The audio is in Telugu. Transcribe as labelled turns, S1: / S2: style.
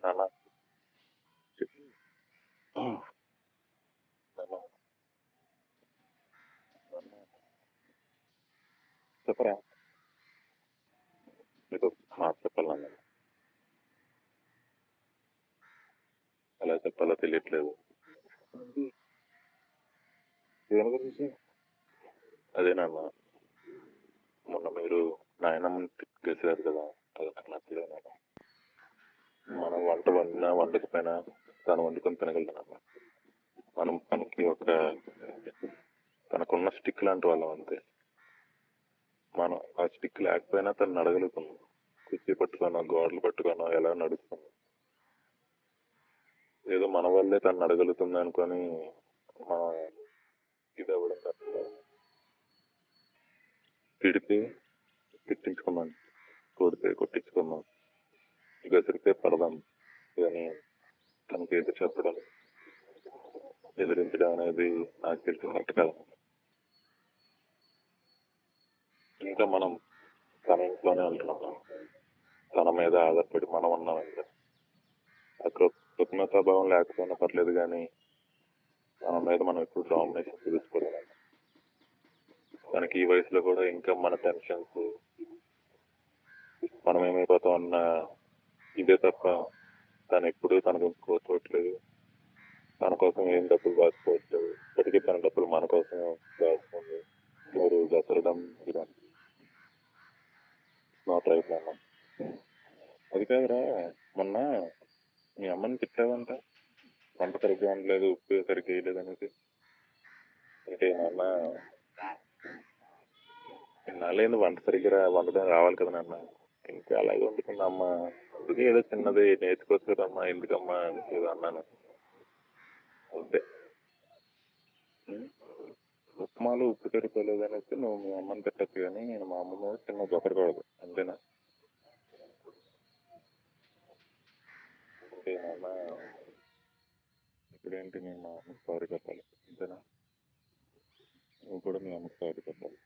S1: నాన్న చెప్పు. నాన్న నాన్న చెప్పరా. నీకు మాట చెప్పాలి నాన్న. ఎలా చెప్పాలో తెలియట్లేదు. దేని గురించి? అదే నాన్న, మొన్న మీరు నాయనమ్మని గెలిచారు కదా, అది నాకు నచ్చలేదు నాన్న. మనం వంట వండినా వండకపోయినా తను వండుకొని తినగలుగుతాను. మనం తనకి తనకున్న స్టిక్ లాంటి వాళ్ళం అంతే. మనం ఆ స్టిక్ లేకపోయినా తను అడగలుగుతున్నాం. కుర్చీ పట్టుకోనో గోడలు పట్టుకోనో ఎలా నడుస్తుంది. ఏదో మన వల్లే తను అడగలుగుతుంది అనుకొని మనం ఇది అవ్వడం తప్ప. తిడితే తిట్టించుకున్నాం, కొడితే కొట్టించుకున్నాం, గసిరితే పడదాం. కానీ తనకి ఎదురు చెప్పడం, ఎదిరించడం అనేది నాకు తెలిసినట్టు కదా. ఇంకా మనం తన ఇంట్లోనే ఉంటున్నాం, తన మీద ఆధారపడి మనం ఉన్నామంటే అక్కడ కృతజ్ఞతాభావం లేకపోయినా పర్లేదు, కానీ మన మీద మనం ఎప్పుడు డామినేషన్ చూపించుకోలేదు. మనకి ఈ వయసులో కూడా ఇంకా మన టెన్షన్స్, మనం ఏమైపోతాం అన్న ఇదే తప్ప తను ఎప్పుడు తన గురించి కోరుకోవట్లేదు. తన కోసం ఏం డబ్బులు దాచుకోవట్లేదు. ఇప్పటికీ తన డబ్బులు మన కోసం దాచుకుంది. మీరు దసరడం నాట్ రైట్ అన్న. అది కాదురా, మొన్న మీ అమ్మని తిట్టావంట, వంట సరిగ్గా ఉండలేదు, ఉప్పు సరిగ్గా వేయలేదు అనేసి. అంటే నాన్న, నాలేని వంట సరిగ్గా వండడం రావాలి కదా నాన్న. ఇంకా అలాగే వండుకుందా అమ్మ. అందుకే ఏదో చిన్నది నేర్చుకోవచ్చు కదమ్మా, ఎందుకమ్మా ఏదో అన్నాను అంతే. ఉప్మాలు ఉప్పు సరిపోలేదు అనేసి నువ్వు మీ అమ్మని తిట్టచ్చు, కానీ నేను మా అమ్మ మీద చిన్న జొక్కకూడదు, అంతేనా? అంటే నాన్న, ఇప్పుడేంటి నేను మా అమ్మకి సారీ చెప్పాలి, అంతేనా? నువ్వు కూడా మీ అమ్మకి సారీ చెప్పాలి.